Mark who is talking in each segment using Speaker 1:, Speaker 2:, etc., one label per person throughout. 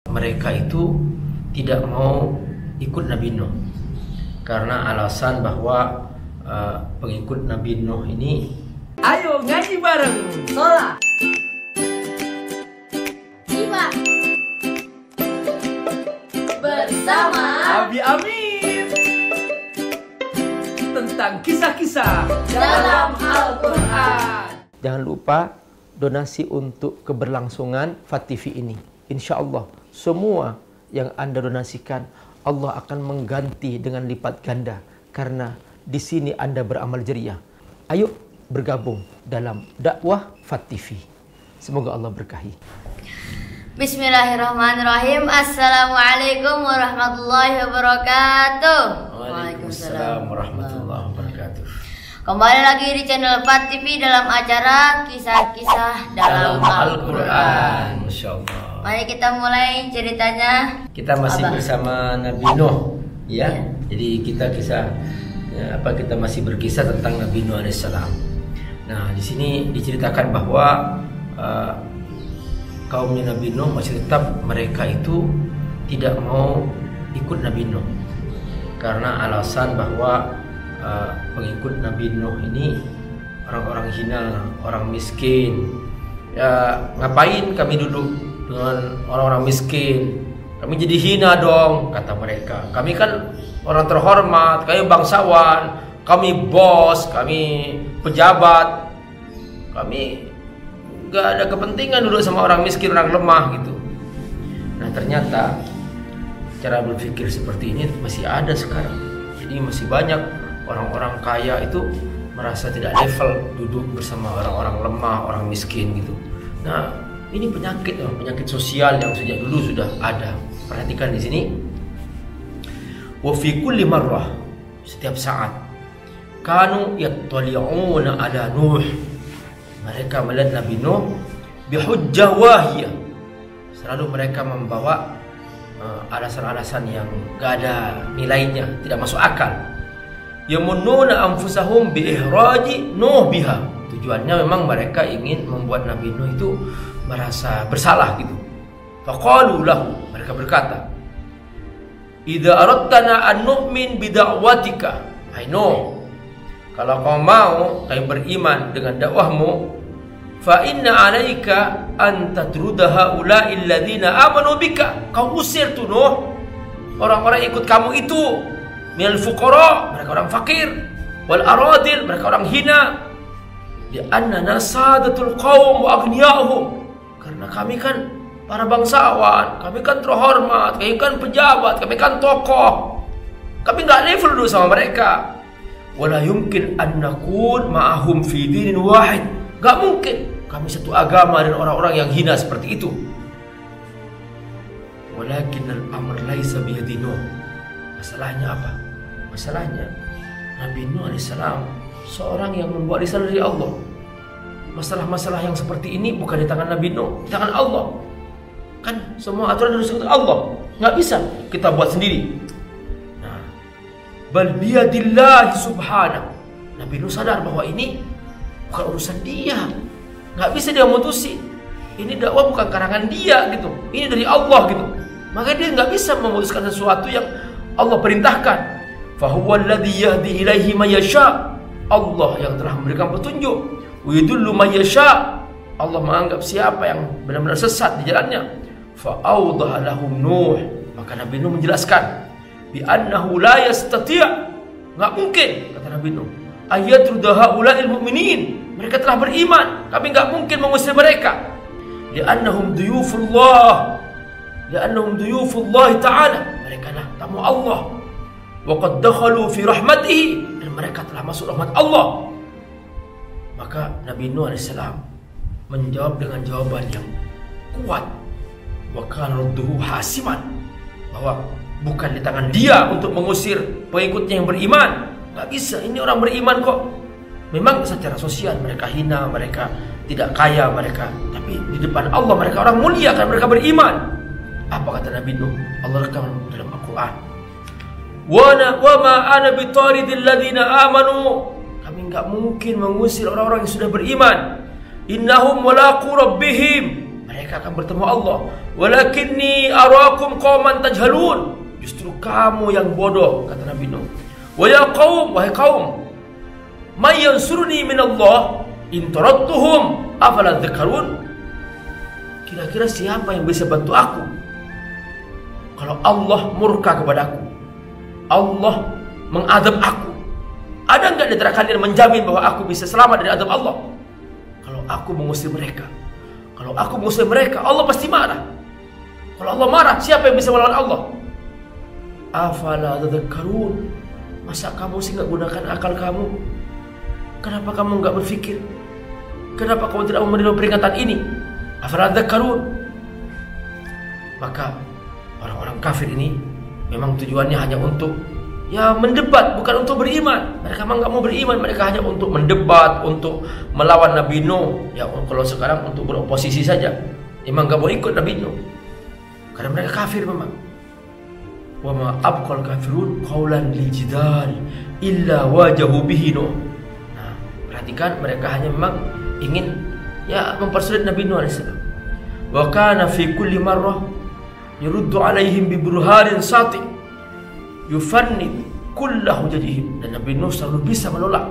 Speaker 1: Mereka itu tidak mau ikut Nabi Nuh karena alasan bahwa pengikut Nabi Nuh ini, ayo ngaji bareng,
Speaker 2: sholat, iman bersama
Speaker 1: Abi Amin, tentang kisah-kisah
Speaker 2: dalam Al-Quran.
Speaker 1: Jangan lupa donasi untuk keberlangsungan FAT TV ini. Insya Allah semua yang Anda donasikan Allah akan mengganti dengan lipat ganda, karena di sini Anda beramal jariah. Ayo bergabung dalam dakwah FAT TV. Semoga Allah berkahi.
Speaker 2: Bismillahirrahmanirrahim. Assalamualaikum warahmatullahi wabarakatuh.
Speaker 1: Waalaikumsalam warahmatullahi wabarakatuh.
Speaker 2: Kembali lagi di channel FAT TV dalam acara kisah-kisah dalam Al-Quran.
Speaker 1: Masya Allah.
Speaker 2: Mari kita mulai ceritanya.
Speaker 1: Kita masih bersama Nabi Nuh, ya. Jadi kita kita masih berkisah tentang Nabi Nuh alaihissalam. Nah, di sini diceritakan bahwa kaumnya Nabi Nuh masih tetap mereka itu tidak mau ikut Nabi Nuh karena alasan bahwa pengikut Nabi Nuh ini orang-orang hina, orang miskin. Ya, ngapain kami duduk dengan orang-orang miskin? Kami jadi hina dong, kata mereka. Kami kan orang terhormat, kami bangsawan, kami bos, kami pejabat. Kami gak ada kepentingan duduk sama orang miskin, orang lemah gitu. Nah, ternyata cara berpikir seperti ini masih ada sekarang. Jadi masih banyak orang-orang kaya itu merasa tidak level duduk bersama orang-orang lemah, orang miskin gitu. Nah, ini penyakit sosial yang sejak dulu sudah ada. Perhatikan di sini. Wa fi kulli marrah, setiap saat, kanu yattali'una ala Nuh. Mereka melihat Nabi Nuh bihujjah wahiyah. Selalu mereka membawa alasan-alasan yang gak ada nilainya, tidak masuk akal. Yamununa anfusahum biihraji Nuh biha. Tujuannya memang mereka ingin membuat Nabi Nuh itu merasa bersalah gitu. Faqalu lahu, mereka berkata, idza aradtana an nu'min bida'watika. Hai Nuh, kalau kau mau kami beriman dengan dakwahmu, fa inna 'alaika an tatruda haula'i alladziina aamanu bika. Kau usir tuh Nuh orang-orang yang ikut kamu itu, minal fuqara, mereka orang fakir, wal aradil, mereka orang hina. Li'annana sadatul qaum wa aghniyahum, karena kami kan para bangsawan, kami kan terhormat, kami kan pejabat, kami kan tokoh. Kami enggak level dulu sama mereka. Wala yumkin an nakun ma'ahum fi dinin wahid. Enggak mungkin kami satu agama dengan orang-orang yang hina seperti itu. Walakin al-amr laisa bi yadi Nuh. Masalahnya apa? Masalahnya Nabi Nuh alaihissalam seorang yang membawa risalah dari Allah. Masalah-masalah yang seperti ini bukan di tangan Nabi Nuh, di tangan Allah. Kan semua aturan harus dari Allah, nggak bisa kita buat sendiri. Nah, bal biyadillahi subhanahu. Nabi Nuh sadar bahwa ini bukan urusan dia, nggak bisa dia mutusin. Ini dakwah bukan karangan dia gitu, ini dari Allah gitu. Maka dia nggak bisa memutuskan sesuatu yang Allah perintahkan. Fahuwa alladhi yahdi ilaihi man yasha. Allah yang telah memberikan petunjuk. Wa yudullu man yasha. Allah menganggap siapa yang benar-benar sesat di jalannya. Fa awdaha lahum Nuh. Maka Nabi Nuh menjelaskan, bi annahu la yastati'. Enggak mungkin, kata Nabi Nuh, ayatruda haula'il mu'minin. Mereka telah beriman, kami enggak mungkin mengusir mereka. Li'annahum duyufullah. Li'annahum duyufullah ta'ala. Mereka lah tamu Allah. Wa qad dakhalu fi rahmatihi, dan mereka telah masuk rahmat Allah. Maka Nabi Nuh alaihissalam menjawab dengan jawaban yang kuat. Wa kana radduhu hasiman, bahwa bukan di tangan dia untuk mengusir pengikutnya yang beriman. Gak bisa, ini orang beriman kok. Memang secara sosial mereka hina, mereka tidak kaya mereka, tapi di depan Allah mereka orang mulia karena mereka beriman. Apa kata Nabi Nuh? Allah rekam dalam Al-Quran. Wa ma ana bitaridil ladzina amanu. Kami enggak mungkin mengusir orang-orang yang sudah beriman. Innahum mulaqu rabbihim. Mereka akan bertemu Allah. Walakinni arakum qauman tajhalun. Justru kamu yang bodoh, kata Nabi Nuh. Wa ya qaum, wahai kaum, may yansuruni minallah in taradtuhum afala dzakkarun. Kira-kira siapa yang bisa bantu aku kalau Allah murka kepadaku, Allah mengadab aku? Ada enggak di antara kalian menjamin bahwa aku bisa selamat dari adab Allah kalau aku mengusir mereka? Kalau aku mengusir mereka, Allah pasti marah. Kalau Allah marah, siapa yang bisa melawan Allah? Afala tadhakkarun. Masa kamu sih nggak gunakan akal kamu? Kenapa kamu nggak berpikir? Kenapa kamu tidak menerima peringatan ini? Afala tadhakkarun. Maka orang-orang kafir ini memang tujuannya hanya untuk mendebat, bukan untuk beriman. Mereka memang nggak mau beriman, mereka hanya untuk mendebat, untuk melawan Nabi Nuh. Ya, kalau sekarang untuk beroposisi saja. Memang nggak mau ikut Nabi Nuh karena mereka kafir memang. Wa ma abqal kafirun qaulan li jidal illa wajahu bihi Nuh. Nah, perhatikan, mereka hanya memang ingin mempersulit Nabi Nuh alaihissalam. Wa kana fi kulli marrah yuruddu alaihim bi burhanin sati yufannid kullahu hujajihim. Dan Nabi Nuh selalu bisa menolak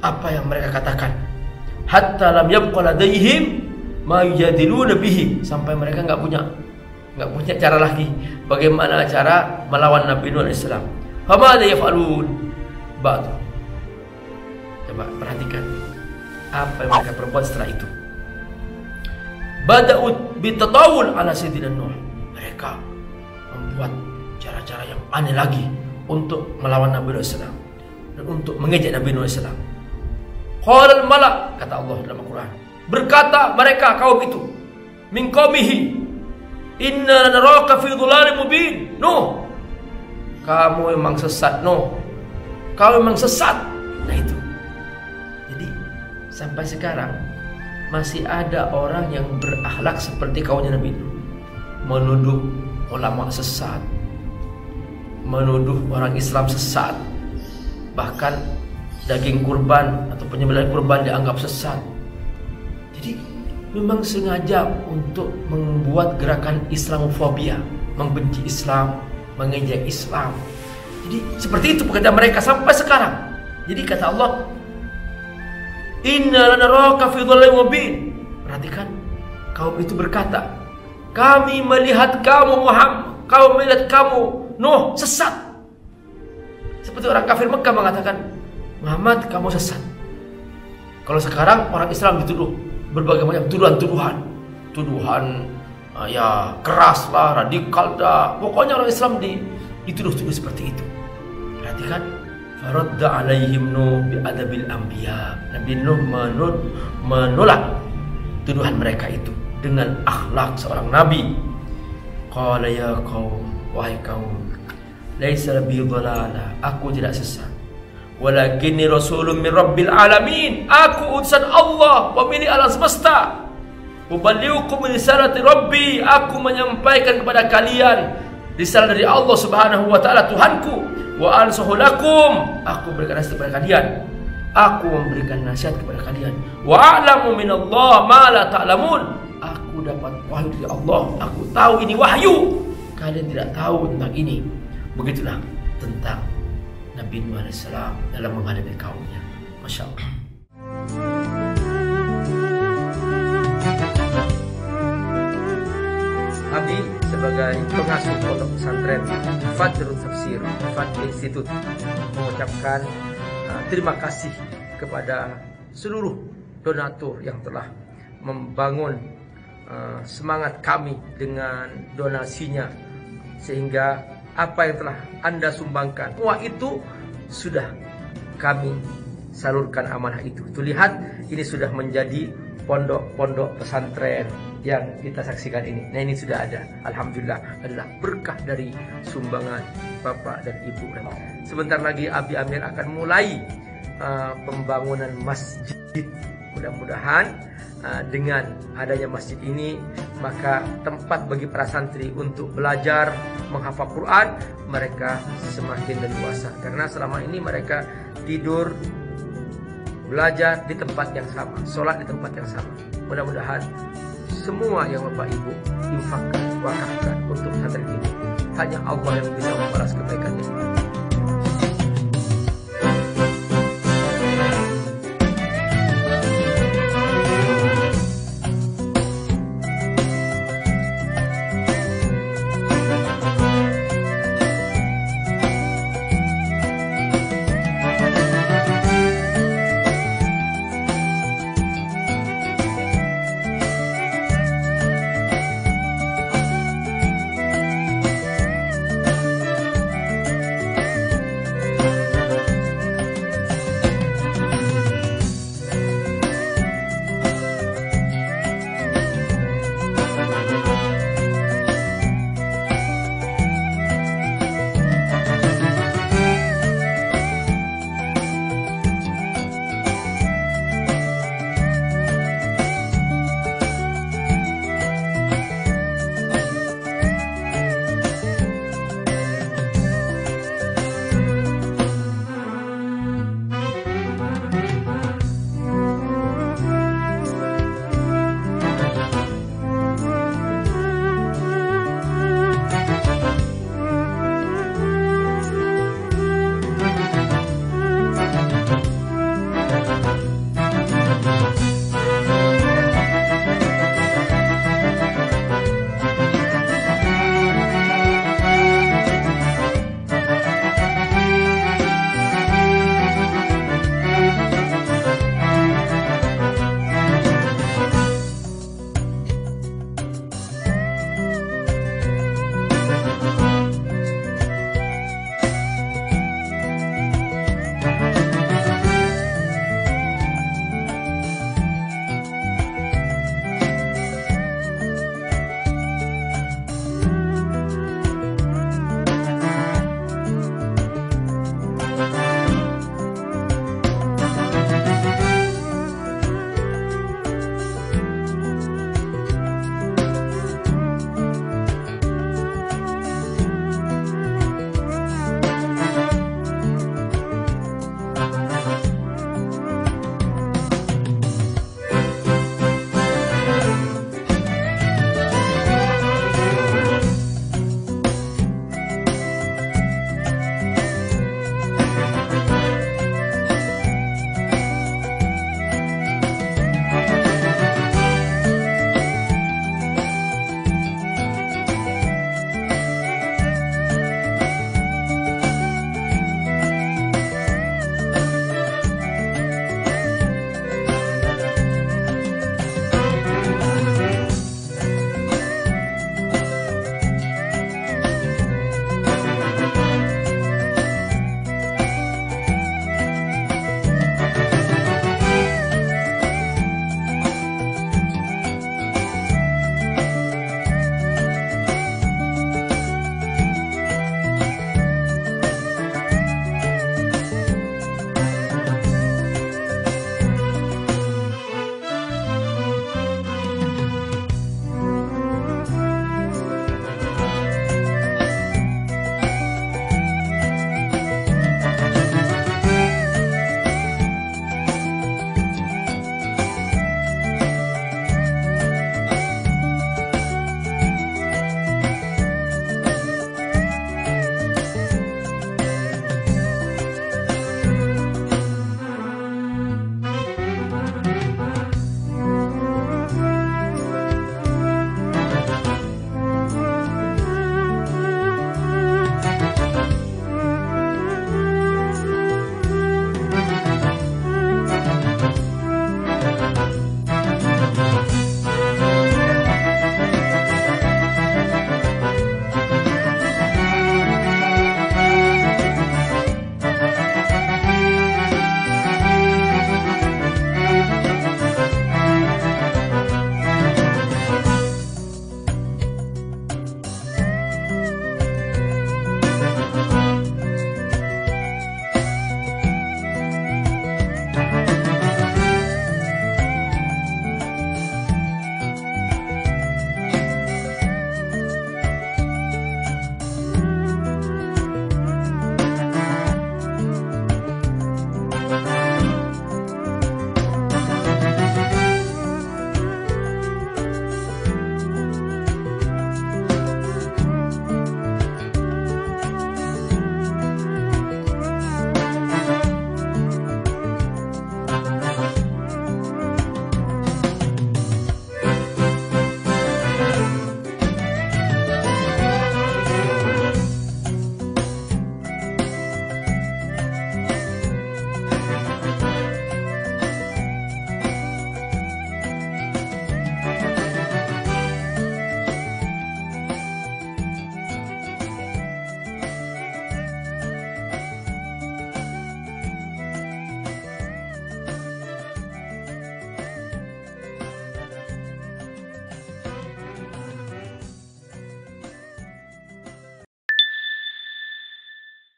Speaker 1: apa yang mereka katakan, hatta lam yabqa ladaihim ma yujadiluna bihi, sampai mereka nggak punya cara lagi bagaimana cara melawan Nabi Nuh alaihissalam. Famadza yaf'alun ba'du. Coba perhatikan apa yang mereka perbuat setelah itu. Bada'u bitatawul ala sayyidina Nuh. Mereka membuat cara-cara yang aneh lagi untuk melawan Nabi Nuh alaihissalam dan untuk mengejek Nabi Nuh alaihissalam. Qala al-mala', kata Allah dalam Al-Quran, berkata mereka kaum itu, min qaumihi, inna naraka fi dhulalin mubin. Nuh, kamu memang sesat. Nuh, kamu memang sesat. Nah itu. Jadi sampai sekarang masih ada orang yang berakhlak seperti kaumnya Nabi Nuh, menuduh ulama sesat, menuduh orang Islam sesat, bahkan daging kurban atau penyembelihan kurban dianggap sesat. Jadi memang sengaja untuk membuat gerakan Islamofobia, membenci Islam, mengejek Islam. Jadi seperti itu pekerjaan mereka sampai sekarang. Jadi kata Allah, inna lanaraka fi dhalalin mubin. Perhatikan, kaum itu berkata, kami melihat kamu Muhammad, kami melihat kamu Nuh sesat. Seperti orang kafir Mekah mengatakan, Muhammad kamu sesat. Kalau sekarang orang Islam dituduh berbagai macam tuduhan keras lah, radikal dah. Pokoknya orang Islam dituduh-tuduh seperti itu. Perhatikan, faradda alaihim Nuh bi'adabil anbiya. Nabi Nuh menolak tuduhan mereka itu dengan akhlak seorang nabi. Qala ya qaum, wahai kaum, laisa bi dhalalah, aku tidak sesat. Walakinni rasulun min rabbil alamin, aku utusan Allah, pemilik alam semesta. Uballighukum risalati rabbi, aku menyampaikan kepada kalian risalah dari Allah Subhanahu wa taala Tuhanku. Wa ansahu lakum, aku berikan nasihat kepada kalian. Aku memberikan nasihat kepada kalian. Wa a'lamu minallah ma la ta'lamun, aku dapat wahyu dari Allah, aku tahu ini wahyu, kalian tidak tahu tentang ini. Begitulah tentang Nabi Nuh alaihissalam dalam menghadapi kaumnya. Masya Allah. Abi sebagai pengasuh pondok pesantren Fadlul Tafsir Fadl Institute mengucapkan terima kasih kepada seluruh donatur yang telah membangun semangat kami dengan donasinya, sehingga apa yang telah Anda sumbangkan, wah itu sudah kami salurkan amanah itu. Tuh lihat, ini sudah menjadi pondok-pondok pesantren yang kita saksikan ini. Nah ini sudah ada, alhamdulillah, adalah berkah dari sumbangan Bapak dan Ibu. Sebentar lagi Abi Amir akan mulai pembangunan masjid. Mudah-mudahan dengan adanya masjid ini, maka tempat bagi para santri untuk belajar menghafal Quran mereka semakin leluasa, karena selama ini mereka tidur, belajar di tempat yang sama, sholat di tempat yang sama. Mudah-mudahan
Speaker 3: semua yang Bapak Ibu infakkan, wakafkan untuk pesantren ini. Hanya Allah yang bisa membalas kebaikannya.